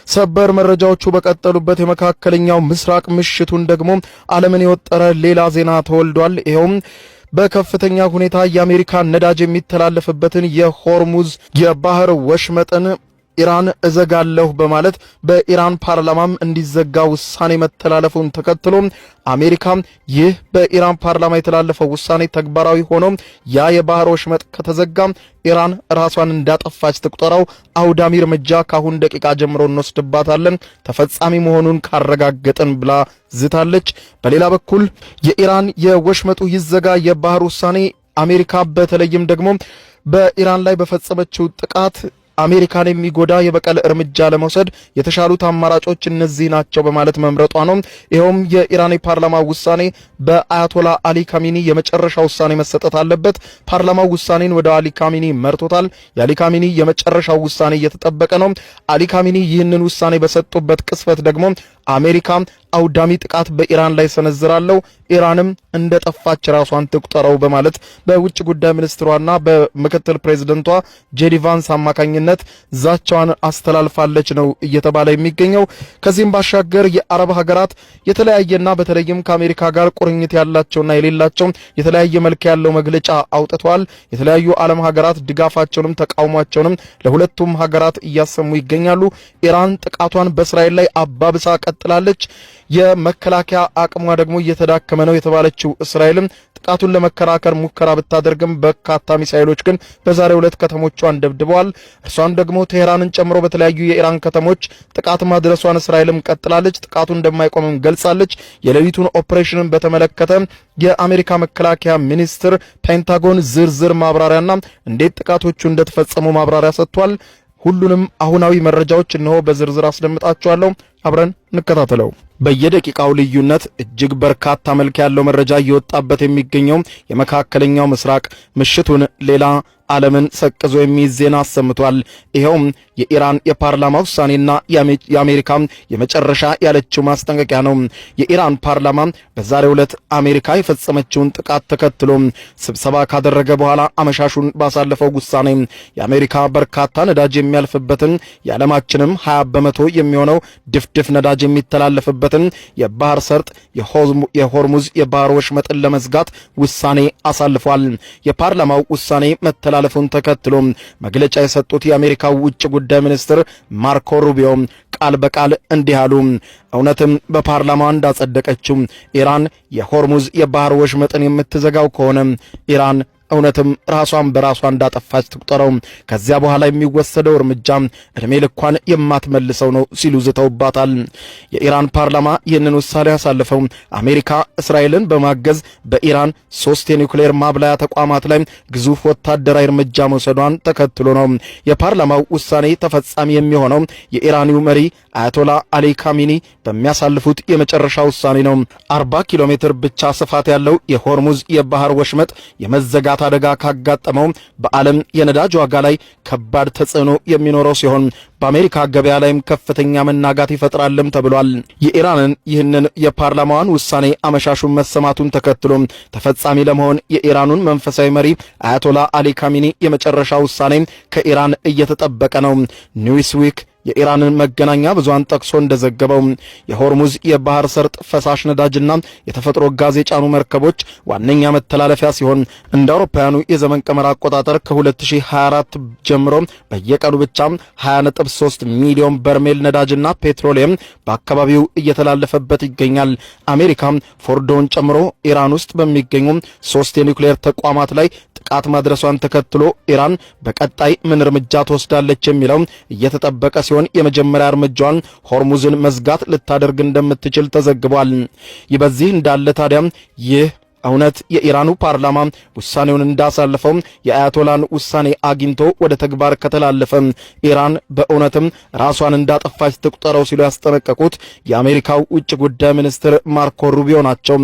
ሰበር መረጃዎቹ በቀጠሉበት የመካከለኛው ምስራቅ ምሽቱን ደግሞ ዓለምን የወጠረ ሌላ ዜና ተወልዷል። ይሄውም በከፍተኛ ሁኔታ የአሜሪካ ነዳጅ የሚተላለፍበትን የሆርሙዝ የባህር ወሽመጥን ኢራን እዘጋለሁ በማለት በኢራን ፓርላማም እንዲዘጋ ውሳኔ መተላለፉን ተከትሎ አሜሪካ ይህ በኢራን ፓርላማ የተላለፈው ውሳኔ ተግባራዊ ሆኖ ያ የባህር ወሽመጥ ከተዘጋ ኢራን ራሷን እንዳጠፋች ተቆጠረው አውዳሚ እርምጃ ካሁን ደቂቃ ጀምሮ እንወስድባታለን ተፈጻሚ መሆኑን ካረጋገጠን ብላ ዝታለች። በሌላ በኩል የኢራን የወሽመጡ ይዘጋ የባህር ውሳኔ አሜሪካ በተለይም ደግሞ በኢራን ላይ በፈጸመችው ጥቃት አሜሪካን የሚጎዳ የበቀል እርምጃ ለመውሰድ የተሻሉት አማራጮች እነዚህ ናቸው በማለት መምረጧ ነው። ይሄውም የኢራን ፓርላማ ውሳኔ በአያቶላ አሊ ካሚኒ የመጨረሻ ውሳኔ መሰጠት አለበት። ፓርላማው ውሳኔን ወደ አሊ ካሚኒ መርቶታል። የአሊ ካሚኒ የመጨረሻው ውሳኔ እየተጠበቀ ነው። አሊ ካሚኒ ይህንን ውሳኔ በሰጡበት ቅስፈት ደግሞ አሜሪካ አውዳሚ ጥቃት በኢራን ላይ ሰነዝራለሁ፣ ኢራንም እንደጠፋች ራሷን ትቁጠረው በማለት በውጭ ጉዳይ ሚኒስትሯና በምክትል ፕሬዝዳንቷ ጄዲ ቫንስ አማካኝነት ዛቻዋን አስተላልፋለች ነው እየተባለ የሚገኘው። ከዚህም ባሻገር የአረብ ሀገራት የተለያየና በተለይም ከአሜሪካ ጋር ቁርኝት ያላቸውና የሌላቸው የተለያየ መልክ ያለው መግለጫ አውጥተዋል። የተለያዩ ዓለም ሀገራት ድጋፋቸውንም ተቃውሟቸውንም ለሁለቱም ሀገራት እያሰሙ ይገኛሉ። ኢራን ጥቃቷን በእስራኤል ላይ አባብሳ ቀጥላለች። የመከላከያ አቅሟ ደግሞ እየተዳከመ ነው የተባለችው እስራኤልም ጥቃቱን ለመከራከር ሙከራ ብታደርግም በርካታ ሚሳኤሎች ግን በዛሬው ዕለት ከተሞቿን ደብድበዋል። እርሷን ደግሞ ቴህራንን ጨምሮ በተለያዩ የኢራን ከተሞች ጥቃት ማድረሷን እስራኤልም ቀጥላለች። ጥቃቱ እንደማይቆምም ገልጻለች። የሌሊቱን ኦፕሬሽንን በተመለከተ የአሜሪካ መከላከያ ሚኒስትር ፔንታጎን ዝርዝር ማብራሪያና እንዴት ጥቃቶቹ እንደተፈጸሙ ማብራሪያ ሰጥቷል። ሁሉንም አሁናዊ መረጃዎች እነሆ በዝርዝር አስደምጣችኋለሁ። አብረን እንከታተለው። በየደቂቃው ልዩነት እጅግ በርካታ መልክ ያለው መረጃ እየወጣበት የሚገኘው የመካከለኛው ምስራቅ ምሽቱን ሌላ ዓለምን ሰቅዞ የሚይዝ ዜና አሰምቷል። ይሄውም የኢራን የፓርላማ ውሳኔና የአሜሪካ የመጨረሻ ያለችው ማስጠንቀቂያ ነው። የኢራን ፓርላማ በዛሬው ዕለት አሜሪካ የፈጸመችውን ጥቃት ተከትሎ ስብሰባ ካደረገ በኋላ አመሻሹን ባሳለፈው ውሳኔ የአሜሪካ በርካታ ነዳጅ የሚያልፍበትን የዓለማችንም 20 በመቶ የሚሆነው ድፍድፍ ነዳጅ የሚተላለፍበትን የባህር ሰርጥ የሆርሙዝ የባህር ወሽመጥን ለመዝጋት ውሳኔ አሳልፏል። የፓርላማው ውሳኔ መተላለፉን ተከትሎ መግለጫ የሰጡት የአሜሪካው ውጭ ጉዳይ ሚኒስትር ማርኮ ሩቢዮ ቃል በቃል እንዲህ አሉ። እውነትም በፓርላማው እንዳጸደቀችው ኢራን የሆርሙዝ የባህር ወሽመጥን የምትዘጋው ከሆነ ኢራን እውነትም ራሷን በራሷ እንዳጠፋች ትቁጠረው፣ ከዚያ በኋላ የሚወሰደው እርምጃ እድሜ ልኳን የማትመልሰው ነው ሲሉ ዝተውባታል። የኢራን ፓርላማ ይህንን ውሳኔ ያሳለፈው አሜሪካ እስራኤልን በማገዝ በኢራን 3 የኒውክሌር ማብላያ ተቋማት ላይ ግዙፍ ወታደራዊ እርምጃ መውሰዷን ተከትሎ ነው። የፓርላማው ውሳኔ ተፈጻሚ የሚሆነው የኢራኒው መሪ አያቶላ አሊ ካሚኒ በሚያሳልፉት የመጨረሻ ውሳኔ ነው። 40 ኪሎ ሜትር ብቻ ስፋት ያለው የሆርሙዝ የባህር ወሽመጥ የመዘጋት አደጋ ካጋጠመው በዓለም የነዳጅ ዋጋ ላይ ከባድ ተጽዕኖ የሚኖረው ሲሆን በአሜሪካ ገበያ ላይም ከፍተኛ መናጋት ይፈጥራልም ተብሏል። የኢራንን ይህንን የፓርላማውን ውሳኔ አመሻሹን መሰማቱን ተከትሎ ተፈጻሚ ለመሆን የኢራኑን መንፈሳዊ መሪ አያቶላ አሊ ካሚኒ የመጨረሻ ውሳኔ ከኢራን እየተጠበቀ ነው። ኒውስዊክ የኢራንን መገናኛ ብዙሃን ጠቅሶ እንደዘገበው የሆርሙዝ የባህር ሰርጥ ፈሳሽ ነዳጅና የተፈጥሮ ጋዝ የጫኑ መርከቦች ዋነኛ መተላለፊያ ሲሆን እንደ አውሮፓውያኑ የዘመን ቀመር አቆጣጠር ከ2024 ጀምሮ በየቀኑ ብቻ 20.3 ሚሊዮን በርሜል ነዳጅና ፔትሮሊየም በአካባቢው እየተላለፈበት ይገኛል። አሜሪካ ፎርዶን ጨምሮ ኢራን ውስጥ በሚገኙ 3 የኒውክሌር ተቋማት ላይ ጥቃት ማድረሷን ተከትሎ ኢራን በቀጣይ ምን እርምጃ ትወስዳለች የሚለው እየተጠበቀ ሲሆን የመጀመሪያ እርምጃዋን ሆርሙዝን መዝጋት ልታደርግ እንደምትችል ተዘግቧል። ይህ በዚህ እንዳለ ታዲያ ይህ እውነት የኢራኑ ፓርላማ ውሳኔውን እንዳሳለፈው የአያቶላን ውሳኔ አግኝቶ ወደ ተግባር ከተላለፈ ኢራን በእውነትም ራሷን እንዳጠፋች ትቁጠረው ሲሉ ያስጠነቀቁት የአሜሪካው ውጭ ጉዳይ ሚኒስትር ማርኮ ሩቢዮ ናቸው።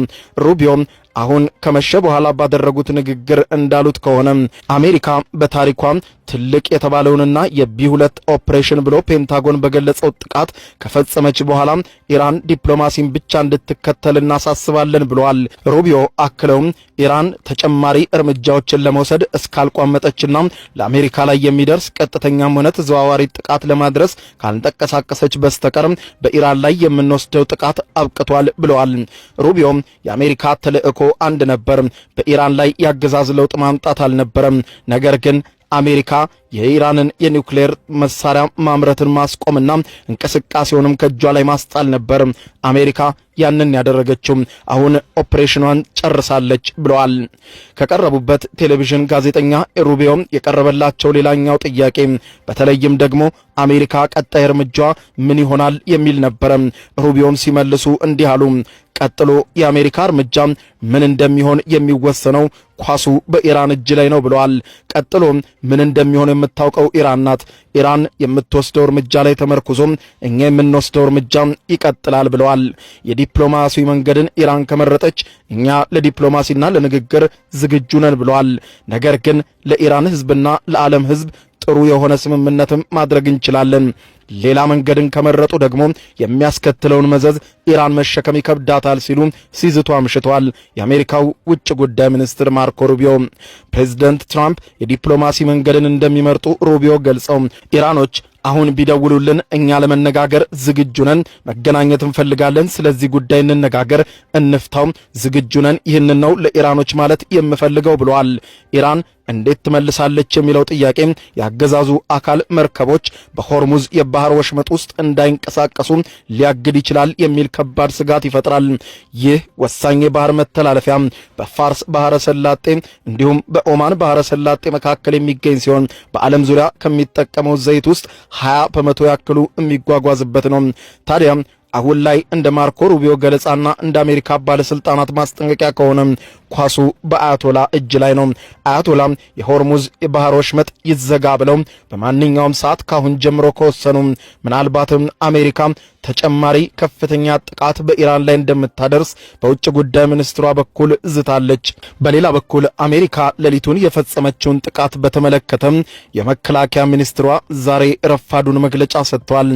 ሩቢዮ አሁን ከመሸ በኋላ ባደረጉት ንግግር እንዳሉት ከሆነ አሜሪካ በታሪኳ ትልቅ የተባለውንና የቢ2 ኦፕሬሽን ብሎ ፔንታጎን በገለጸው ጥቃት ከፈጸመች በኋላ ኢራን ዲፕሎማሲን ብቻ እንድትከተል እናሳስባለን ብለዋል። ሩቢዮ አክለውም ኢራን ተጨማሪ እርምጃዎችን ለመውሰድ እስካልቋመጠችና ለአሜሪካ ላይ የሚደርስ ቀጥተኛም ሆነ ተዘዋዋሪ ጥቃት ለማድረስ ካልተንቀሳቀሰች በስተቀር በኢራን ላይ የምንወስደው ጥቃት አብቅቷል ብለዋል። ሩቢዮ የአሜሪካ ተልእኮ አንድ ነበር፣ በኢራን ላይ ያገዛዝ ለውጥ ማምጣት አልነበረም። ነገር ግን አሜሪካ የኢራንን የኒውክሌር መሳሪያ ማምረትን ማስቆምና እንቅስቃሴውንም ከጇ ላይ ማስጣል ነበር። አሜሪካ ያንን ያደረገችው አሁን ኦፕሬሽኗን ጨርሳለች ብለዋል። ከቀረቡበት ቴሌቪዥን ጋዜጠኛ ሩቢዮ የቀረበላቸው ሌላኛው ጥያቄ በተለይም ደግሞ አሜሪካ ቀጣይ እርምጃ ምን ይሆናል የሚል ነበር። ሩቢዮም ሲመልሱ እንዲህ አሉ። ቀጥሎ የአሜሪካ እርምጃ ምን እንደሚሆን የሚወሰነው ኳሱ በኢራን እጅ ላይ ነው ብለዋል። ቀጥሎ ምን እንደሚሆን የምታውቀው ኢራን ናት። ኢራን የምትወስደው እርምጃ ላይ ተመርኩዞ እኛ የምንወስደው እርምጃ ይቀጥላል ብለዋል። የዲፕሎማሲ መንገድን ኢራን ከመረጠች እኛ ለዲፕሎማሲና ለንግግር ዝግጁ ነን ብለዋል። ነገር ግን ለኢራን ሕዝብና ለዓለም ሕዝብ ጥሩ የሆነ ስምምነትም ማድረግ እንችላለን። ሌላ መንገድን ከመረጡ ደግሞ የሚያስከትለውን መዘዝ ኢራን መሸከም ይከብዳታል ሲሉ ሲዝቱ አምሽተዋል። የአሜሪካው ውጭ ጉዳይ ሚኒስትር ማርኮ ሩቢዮ ፕሬዝዳንት ትራምፕ የዲፕሎማሲ መንገድን እንደሚመርጡ ሩቢዮ ገልጸው ኢራኖች አሁን ቢደውሉልን እኛ ለመነጋገር ዝግጁ ነን፣ መገናኘት እንፈልጋለን፣ ስለዚህ ጉዳይ እንነጋገር፣ እንፍታው፣ ዝግጁ ነን፣ ይህንን ነው ለኢራኖች ማለት የምፈልገው ብለዋል። ኢራን እንዴት ትመልሳለች የሚለው ጥያቄ ያገዛዙ አካል መርከቦች በሆርሙዝ የባህር ወሽመጥ ውስጥ እንዳይንቀሳቀሱ ሊያግድ ይችላል የሚል ከባድ ስጋት ይፈጥራል። ይህ ወሳኝ የባህር መተላለፊያ በፋርስ ባህረ ሰላጤ እንዲሁም በኦማን ባህረ ሰላጤ መካከል የሚገኝ ሲሆን በዓለም ዙሪያ ከሚጠቀመው ዘይት ውስጥ 20 በመቶ ያክሉ የሚጓጓዝበት ነው። ታዲያ አሁን ላይ እንደ ማርኮ ሩቢዮ ገለጻና እንደ አሜሪካ ባለስልጣናት ማስጠንቀቂያ ከሆነ ኳሱ በአያቶላ እጅ ላይ ነው። አያቶላ የሆርሙዝ የባህር ወሽመጥ ይዘጋ ብለው በማንኛውም ሰዓት ካሁን ጀምሮ ከወሰኑ ምናልባትም አሜሪካ ተጨማሪ ከፍተኛ ጥቃት በኢራን ላይ እንደምታደርስ በውጭ ጉዳይ ሚኒስትሯ በኩል ዝታለች። በሌላ በኩል አሜሪካ ሌሊቱን የፈጸመችውን ጥቃት በተመለከተ የመከላከያ ሚኒስትሯ ዛሬ ረፋዱን መግለጫ ሰጥተዋል።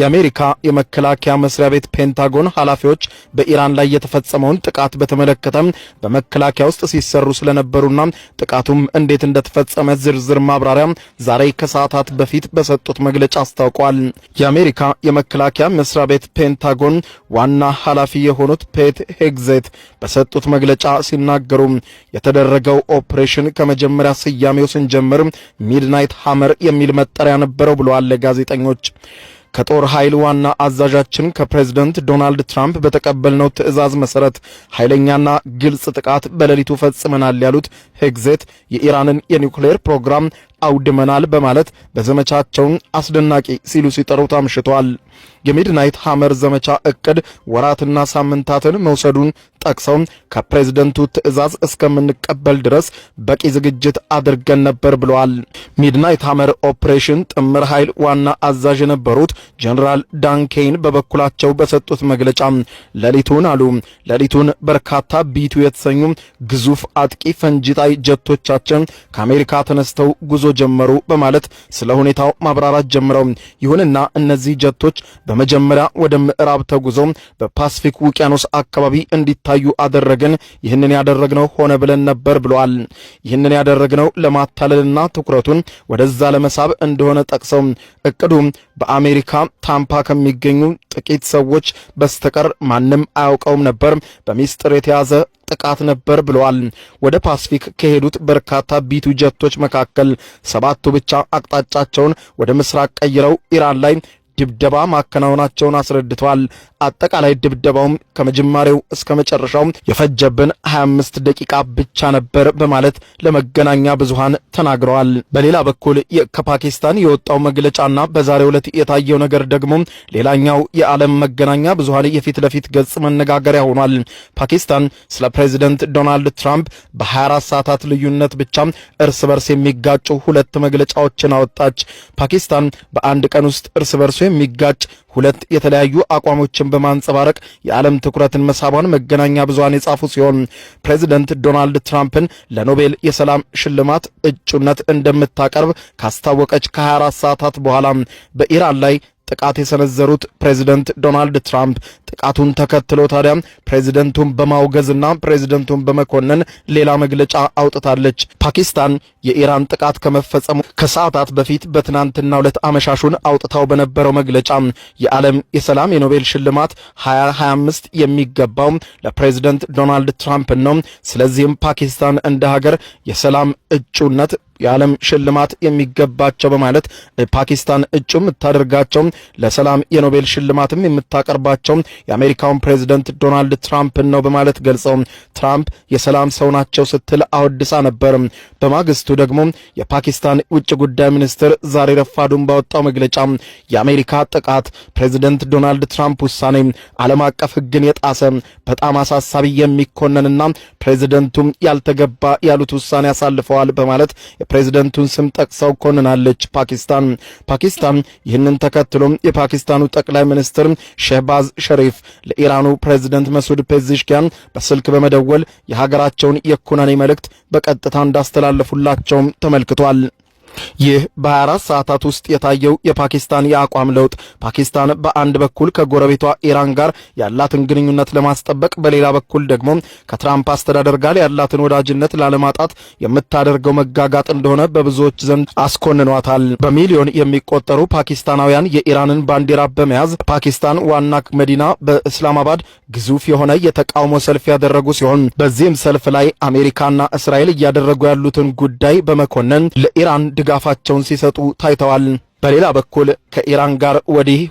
የአሜሪካ የመከላከያ መስሪያ ቤት ፔንታጎን ኃላፊዎች በኢራን ላይ የተፈጸመውን ጥቃት በተመለከተ በመከላከያ ውስጥ ሲሰሩ ስለነበሩና ጥቃቱም እንዴት እንደተፈጸመ ዝርዝር ማብራሪያ ዛሬ ከሰዓታት በፊት በሰጡት መግለጫ አስታውቀዋል። የአሜሪካ የመከላከያ መስሪያ ቤት ፔንታጎን ዋና ኃላፊ የሆኑት ፔት ሄግዜት በሰጡት መግለጫ ሲናገሩ የተደረገው ኦፕሬሽን ከመጀመሪያ ስያሜው ስንጀምር ሚድናይት ሃመር የሚል መጠሪያ ነበረው ብለዋል ለጋዜጠኞች። ከጦር ኃይል ዋና አዛዣችን ከፕሬዝዳንት ዶናልድ ትራምፕ በተቀበልነው ትዕዛዝ መሰረት ኃይለኛና ግልጽ ጥቃት በሌሊቱ ፈጽመናል ያሉት ሄግዜት የኢራንን የኒውክሌር ፕሮግራም አውድመናል በማለት በዘመቻቸው አስደናቂ ሲሉ ሲጠሩት አምሽተዋል። የሚድናይት ሃመር ዘመቻ እቅድ ወራትና ሳምንታትን መውሰዱን ጠቅሰው ከፕሬዝዳንቱ ትዕዛዝ እስከምንቀበል ድረስ በቂ ዝግጅት አድርገን ነበር ብለዋል። ሚድናይት ሃመር ኦፕሬሽን ጥምር ኃይል ዋና አዛዥ የነበሩት ጀነራል ዳን ኬን በበኩላቸው በሰጡት መግለጫ ሌሊቱን በርካታ ቢቱ የተሰኙ ግዙፍ አጥቂ ፈንጂጣይ ጀቶቻችን ከአሜሪካ ተነስተው ጉዞ ጀመሩ በማለት ስለ ሁኔታው ማብራራት ጀምረው ይሁንና እነዚህ ጀቶች በመጀመሪያ ወደ ምዕራብ ተጉዘው በፓሲፊክ ውቅያኖስ አካባቢ እንዲታዩ አደረግን። ይህንን ያደረግነው ሆነ ብለን ነበር ብለዋል። ይህንን ያደረግነው ለማታለልና ትኩረቱን ወደዛ ለመሳብ እንደሆነ ጠቅሰው እቅዱ በአሜሪካ ታምፓ ከሚገኙ ጥቂት ሰዎች በስተቀር ማንም አያውቀውም ነበር፣ በሚስጥር የተያዘ ጥቃት ነበር ብለዋል። ወደ ፓሲፊክ ከሄዱት በርካታ ቢቱ ጀቶች መካከል 7ቱ ብቻ አቅጣጫቸውን ወደ ምስራቅ ቀይረው ኢራን ላይ ድብደባ ማከናወናቸውን አስረድተዋል። አጠቃላይ ድብደባውም ከመጀመሪያው እስከ መጨረሻው የፈጀብን 25 ደቂቃ ብቻ ነበር በማለት ለመገናኛ ብዙሃን ተናግረዋል። በሌላ በኩል ከፓኪስታን የወጣው መግለጫና በዛሬው ዕለት የታየው ነገር ደግሞ ሌላኛው የዓለም መገናኛ ብዙሃን የፊት ለፊት ገጽ መነጋገሪያ ሆኗል። ፓኪስታን ስለ ፕሬዝዳንት ዶናልድ ትራምፕ በ24 ሰዓታት ልዩነት ብቻ እርስ በርስ የሚጋጩ 2 መግለጫዎችን አወጣች። ፓኪስታን በአንድ ቀን ውስጥ እርስ በርሱ የሚጋጭ ሁለት የተለያዩ አቋሞችን በማንጸባረቅ የዓለም ትኩረትን መሳቧን መገናኛ ብዙሃን የጻፉ ሲሆን ፕሬዚደንት ዶናልድ ትራምፕን ለኖቤል የሰላም ሽልማት እጩነት እንደምታቀርብ ካስታወቀች ከ24 ሰዓታት በኋላ በኢራን ላይ ጥቃት የሰነዘሩት ፕሬዚደንት ዶናልድ ትራምፕ ጥቃቱን ተከትሎ ታዲያ ፕሬዚደንቱን በማውገዝና ፕሬዚደንቱን በመኮነን ሌላ መግለጫ አውጥታለች። ፓኪስታን የኢራን ጥቃት ከመፈጸሙ ከሰዓታት በፊት በትናንትናው ዕለት አመሻሹን አውጥታው በነበረው መግለጫ የዓለም የሰላም የኖቤል ሽልማት 2025 የሚገባው ለፕሬዚደንት ዶናልድ ትራምፕ ነው። ስለዚህም ፓኪስታን እንደ ሀገር የሰላም እጩነት የዓለም ሽልማት የሚገባቸው በማለት ፓኪስታን እጩ የምታደርጋቸው ለሰላም የኖቤል ሽልማትም የምታቀርባቸው የአሜሪካውን ፕሬዝደንት ዶናልድ ትራምፕ ነው በማለት ገልጸው ትራምፕ የሰላም ሰው ናቸው ስትል አወድሳ ነበር። በማግስቱ ደግሞ የፓኪስታን ውጭ ጉዳይ ሚኒስትር ዛሬ ረፋዱን ባወጣው መግለጫ የአሜሪካ ጥቃት ፕሬዝደንት ዶናልድ ትራምፕ ውሳኔ ዓለም አቀፍ ሕግን የጣሰ በጣም አሳሳቢ የሚኮነንና ፕሬዝደንቱም ያልተገባ ያሉት ውሳኔ አሳልፈዋል በማለት የፕሬዝደንቱን ስም ጠቅሰው ኮንናለች። ፓኪስታን ይህንን ተከትሎም የፓኪስታኑ ጠቅላይ ሚኒስትር ሼህባዝ ሸሪፍ ለኢራኑ ፕሬዝደንት መስዑድ ፔዜሽኪያን በስልክ በመደወል የሀገራቸውን የኩነኔ መልእክት በቀጥታ እንዳስተላለፉላቸውም ተመልክቷል። ይህ በ24 ሰዓታት ውስጥ የታየው የፓኪስታን የአቋም ለውጥ ፓኪስታን በአንድ በኩል ከጎረቤቷ ኢራን ጋር ያላትን ግንኙነት ለማስጠበቅ በሌላ በኩል ደግሞ ከትራምፕ አስተዳደር ጋር ያላትን ወዳጅነት ላለማጣት የምታደርገው መጋጋጥ እንደሆነ በብዙዎች ዘንድ አስኮንኗታል። በሚሊዮን የሚቆጠሩ ፓኪስታናውያን የኢራንን ባንዲራ በመያዝ ፓኪስታን ዋና መዲና በእስላማባድ ግዙፍ የሆነ የተቃውሞ ሰልፍ ያደረጉ ሲሆን በዚህም ሰልፍ ላይ አሜሪካና እስራኤል እያደረጉ ያሉትን ጉዳይ በመኮነን ለኢራን ድጋፋቸውን ሲሰጡ ታይተዋል። በሌላ በኩል ከኢራን ጋር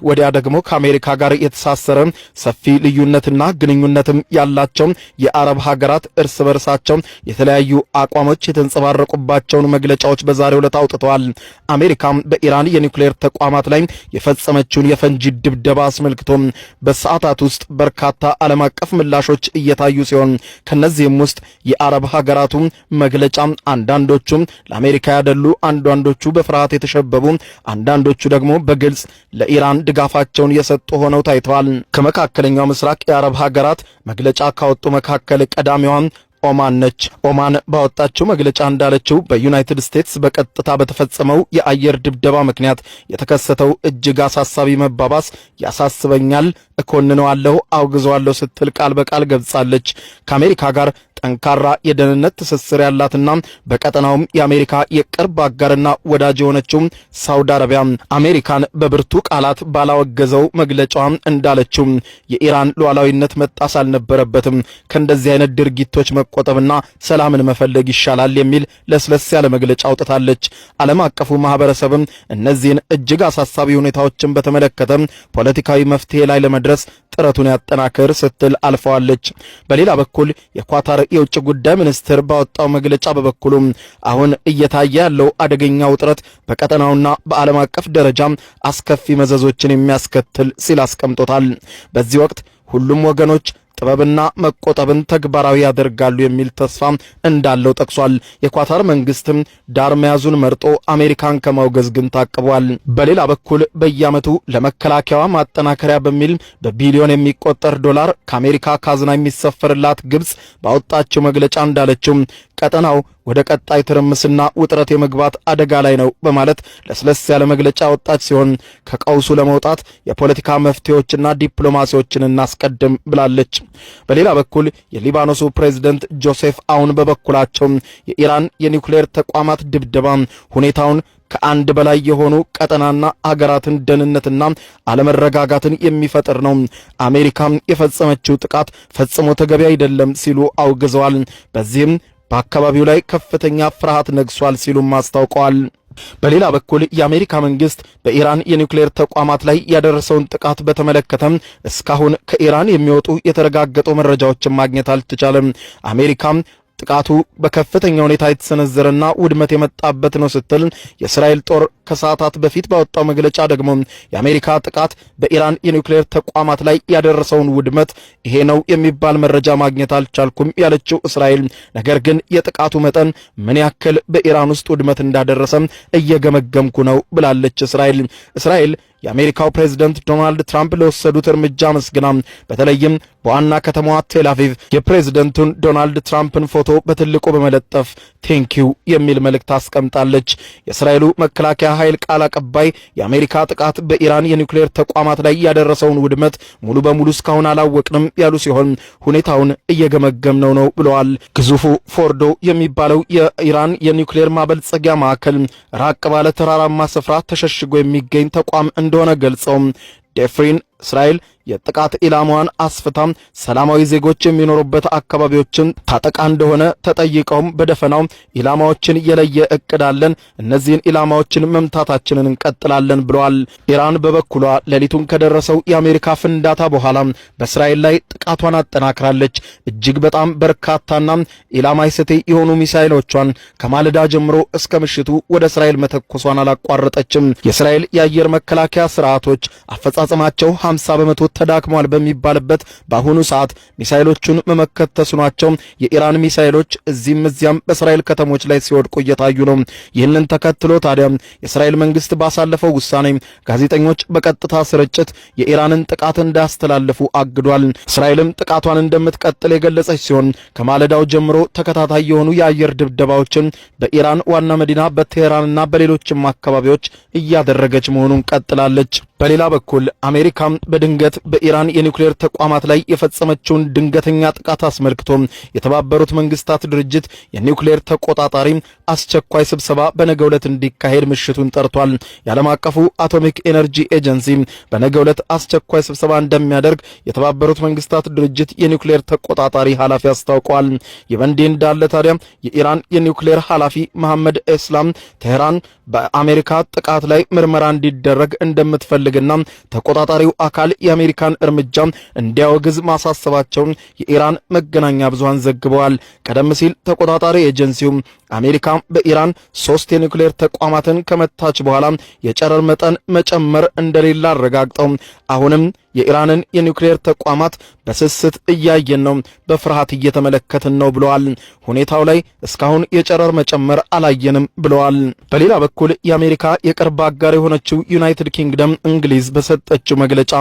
ወዲያ ደግሞ ከአሜሪካ ጋር የተሳሰረ ሰፊ ልዩነትና ግንኙነትም ያላቸው የአረብ ሀገራት እርስ በርሳቸው የተለያዩ አቋሞች የተንጸባረቁባቸውን መግለጫዎች በዛሬው ዕለት አውጥተዋል። አሜሪካም በኢራን የኒውክሌር ተቋማት ላይ የፈጸመችውን የፈንጂ ድብደባ አስመልክቶ በሰዓታት ውስጥ በርካታ ዓለም አቀፍ ምላሾች እየታዩ ሲሆን ከነዚህም ውስጥ የአረብ ሀገራቱ መግለጫ አንዳንዶቹ ለአሜሪካ ያደሉ፣ አንዳንዶቹ በፍርሃት የተሸበቡ፣ አንዳንዶቹ ደግሞ በግልጽ ለኢራን ድጋፋቸውን የሰጡ ሆነው ታይተዋል። ከመካከለኛው ምስራቅ የአረብ ሀገራት መግለጫ ካወጡ መካከል ቀዳሚዋ ኦማን ነች። ኦማን ባወጣችው መግለጫ እንዳለችው በዩናይትድ ስቴትስ በቀጥታ በተፈጸመው የአየር ድብደባ ምክንያት የተከሰተው እጅግ አሳሳቢ መባባስ ያሳስበኛል፣ እኮንነዋለሁ፣ አውግዘዋለሁ ስትል ቃል በቃል ገልጻለች። ከአሜሪካ ጋር ጠንካራ የደህንነት ትስስር ያላትና በቀጠናውም የአሜሪካ የቅርብ አጋርና ወዳጅ የሆነችው ሳውዲ አረቢያ አሜሪካን በብርቱ ቃላት ባላወገዘው መግለጫዋ እንዳለችው የኢራን ሉዓላዊነት መጣስ አልነበረበትም፣ ከእንደዚህ አይነት ድርጊቶች መቆጠብና ሰላምን መፈለግ ይሻላል የሚል ለስለስ ያለ መግለጫ አውጥታለች። ዓለም አቀፉ ማህበረሰብም እነዚህን እጅግ አሳሳቢ ሁኔታዎችን በተመለከተ ፖለቲካዊ መፍትሄ ላይ ለመድረስ ጥረቱን ያጠናክር ስትል አልፈዋለች። በሌላ በኩል የኳታር የውጭ ጉዳይ ሚኒስትር ባወጣው መግለጫ በበኩሉ አሁን እየታየ ያለው አደገኛ ውጥረት በቀጠናውና በዓለም አቀፍ ደረጃ አስከፊ መዘዞችን የሚያስከትል ሲል አስቀምጦታል። በዚህ ወቅት ሁሉም ወገኖች ጥበብና መቆጠብን ተግባራዊ ያደርጋሉ የሚል ተስፋ እንዳለው ጠቅሷል። የኳታር መንግስትም ዳር መያዙን መርጦ አሜሪካን ከማውገዝ ግን ታቅቧል። በሌላ በኩል በየዓመቱ ለመከላከያዋ ማጠናከሪያ በሚል በቢሊዮን የሚቆጠር ዶላር ከአሜሪካ ካዝና የሚሰፈርላት ግብጽ ባወጣችው መግለጫ እንዳለችው ቀጠናው ወደ ቀጣይ ትርምስና ውጥረት የመግባት አደጋ ላይ ነው በማለት ለስለስ ያለ መግለጫ ወጣች ሲሆን ከቀውሱ ለመውጣት የፖለቲካ መፍትሄዎችና ዲፕሎማሲዎችን እናስቀድም ብላለች። በሌላ በኩል የሊባኖሱ ፕሬዝዳንት ጆሴፍ አውን በበኩላቸው የኢራን የኒውክሌር ተቋማት ድብደባ ሁኔታውን ከአንድ በላይ የሆኑ ቀጠናና አገራትን ደህንነትና አለመረጋጋትን የሚፈጥር ነው፣ አሜሪካም የፈጸመችው ጥቃት ፈጽሞ ተገቢ አይደለም ሲሉ አውግዘዋል። በዚህም በአካባቢው ላይ ከፍተኛ ፍርሃት ነግሷል ሲሉም አስታውቀዋል። በሌላ በኩል የአሜሪካ መንግስት በኢራን የኒውክሌር ተቋማት ላይ ያደረሰውን ጥቃት በተመለከተ እስካሁን ከኢራን የሚወጡ የተረጋገጡ መረጃዎችን ማግኘት አልተቻለም። አሜሪካም ጥቃቱ በከፍተኛ ሁኔታ የተሰነዘረና ውድመት የመጣበት ነው ስትል የእስራኤል ጦር ከሰዓታት በፊት ባወጣው መግለጫ ደግሞ የአሜሪካ ጥቃት በኢራን የኒውክሌር ተቋማት ላይ ያደረሰውን ውድመት ይሄ ነው የሚባል መረጃ ማግኘት አልቻልኩም ያለችው እስራኤል ነገር ግን የጥቃቱ መጠን ምን ያክል በኢራን ውስጥ ውድመት እንዳደረሰ እየገመገምኩ ነው ብላለች። እስራኤል የአሜሪካው ፕሬዝዳንት ዶናልድ ትራምፕ ለወሰዱት እርምጃ መስግና በተለይም በዋና ከተማዋ ቴል አቪቭ የፕሬዝዳንቱን ዶናልድ ትራምፕን ፎቶ በትልቁ በመለጠፍ ቴንኪው የሚል መልእክት አስቀምጣለች። የእስራኤሉ መከላከያ ኃይል ቃል አቀባይ የአሜሪካ ጥቃት በኢራን የኒውክሌር ተቋማት ላይ ያደረሰውን ውድመት ሙሉ በሙሉ እስካሁን አላወቅንም ያሉ ሲሆን ሁኔታውን እየገመገምነው ነው ብለዋል። ግዙፉ ፎርዶ የሚባለው የኢራን የኒውክሌር ማበልጸጊያ ማዕከል ራቅ ባለ ተራራማ ስፍራ ተሸሽጎ የሚገኝ ተቋም እንደሆነ ገልጸው ዴፍሪን እስራኤል የጥቃት ኢላማዋን አስፍታ ሰላማዊ ዜጎች የሚኖሩበት አካባቢዎችን ታጠቃ እንደሆነ ተጠይቀውም በደፈናው ኢላማዎችን የለየ እቅድ አለን፣ እነዚህን ኢላማዎችን መምታታችንን እንቀጥላለን ብለዋል። ኢራን በበኩሏ ሌሊቱን ከደረሰው የአሜሪካ ፍንዳታ በኋላ በእስራኤል ላይ ጥቃቷን አጠናክራለች። እጅግ በጣም በርካታና ኢላማ ይስቴ የሆኑ ሚሳኤሎቿን ከማለዳ ጀምሮ እስከ ምሽቱ ወደ እስራኤል መተኮሷን አላቋረጠችም። የእስራኤል የአየር መከላከያ ስርዓቶች አፈጻጸማቸው 50 በመቶ ተዳክሟል በሚባልበት በአሁኑ ሰዓት ሚሳኤሎቹን መመከት ተስኗቸው የኢራን ሚሳኤሎች እዚህም እዚያም በእስራኤል ከተሞች ላይ ሲወድቁ እየታዩ ነው። ይህንን ተከትሎ ታዲያ የእስራኤል መንግስት ባሳለፈው ውሳኔ ጋዜጠኞች በቀጥታ ስርጭት የኢራንን ጥቃት እንዳያስተላልፉ አግዷል። እስራኤልም ጥቃቷን እንደምትቀጥል የገለጸች ሲሆን ከማለዳው ጀምሮ ተከታታይ የሆኑ የአየር ድብደባዎችን በኢራን ዋና መዲና በቴህራንና በሌሎችም አካባቢዎች እያደረገች መሆኑን ቀጥላለች። በሌላ በኩል አሜሪካም በድንገት በኢራን የኒውክሌር ተቋማት ላይ የፈጸመችውን ድንገተኛ ጥቃት አስመልክቶ የተባበሩት መንግስታት ድርጅት የኒውክሌር ተቆጣጣሪ አስቸኳይ ስብሰባ በነገው ዕለት እንዲካሄድ ምሽቱን ጠርቷል። የዓለም አቀፉ አቶሚክ ኤነርጂ ኤጀንሲ በነገው ዕለት አስቸኳይ ስብሰባ እንደሚያደርግ የተባበሩት መንግስታት ድርጅት የኒውክሌር ተቆጣጣሪ ኃላፊ አስታውቀዋል። ይህ በእንዲህ እንዳለ ታዲያ የኢራን የኒውክሌር ኃላፊ መሐመድ ኤስላም ቴህራን በአሜሪካ ጥቃት ላይ ምርመራ እንዲደረግ እንደምትፈልግና ተቆጣጣሪው አካል የአሜሪካን እርምጃ እንዲያወግዝ ማሳሰባቸውን የኢራን መገናኛ ብዙሃን ዘግበዋል። ቀደም ሲል ተቆጣጣሪ ኤጀንሲው አሜሪካ በኢራን 3 የኒውክሌር ተቋማትን ከመታች በኋላ የጨረር መጠን መጨመር እንደሌለ አረጋግጠው አሁንም የኢራንን የኒውክሌር ተቋማት በስስት እያየን ነው፣ በፍርሃት እየተመለከትን ነው ብለዋል። ሁኔታው ላይ እስካሁን የጨረር መጨመር አላየንም ብለዋል። በሌላ በኩል የአሜሪካ የቅርብ አጋር የሆነችው ዩናይትድ ኪንግደም እንግሊዝ በሰጠችው መግለጫ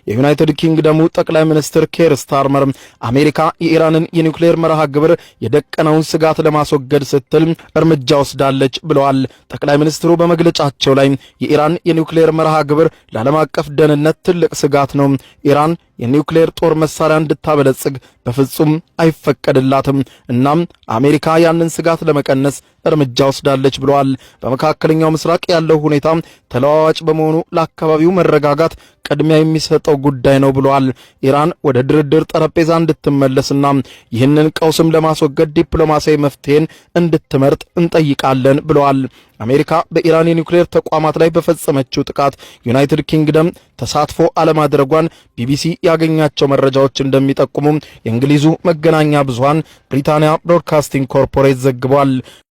የዩናይትድ ኪንግደሙ ጠቅላይ ሚኒስትር ኬር ስታርመር አሜሪካ የኢራንን የኒውክሌር መርሃ ግብር የደቀነውን ስጋት ለማስወገድ ስትል እርምጃ ወስዳለች ብለዋል። ጠቅላይ ሚኒስትሩ በመግለጫቸው ላይ የኢራን የኒውክሌር መርሃ ግብር ለዓለም አቀፍ ደህንነት ትልቅ ስጋት ነው፣ ኢራን የኒውክሌር ጦር መሳሪያ እንድታበለጽግ በፍጹም አይፈቀድላትም፣ እናም አሜሪካ ያንን ስጋት ለመቀነስ እርምጃ ወስዳለች ብለዋል። በመካከለኛው ምስራቅ ያለው ሁኔታ ተለዋዋጭ በመሆኑ ለአካባቢው መረጋጋት ቅድሚያ የሚሰጠው ጉዳይ ነው ብለዋል። ኢራን ወደ ድርድር ጠረጴዛ እንድትመለስና ይህንን ቀውስም ለማስወገድ ዲፕሎማሲያዊ መፍትሄን እንድትመርጥ እንጠይቃለን ብለዋል። አሜሪካ በኢራን የኒውክሌር ተቋማት ላይ በፈጸመችው ጥቃት ዩናይትድ ኪንግደም ተሳትፎ አለማድረጓን ቢቢሲ ያገኛቸው መረጃዎች እንደሚጠቁሙ የእንግሊዙ መገናኛ ብዙሃን ብሪታንያ ብሮድካስቲንግ ኮርፖሬት ዘግቧል።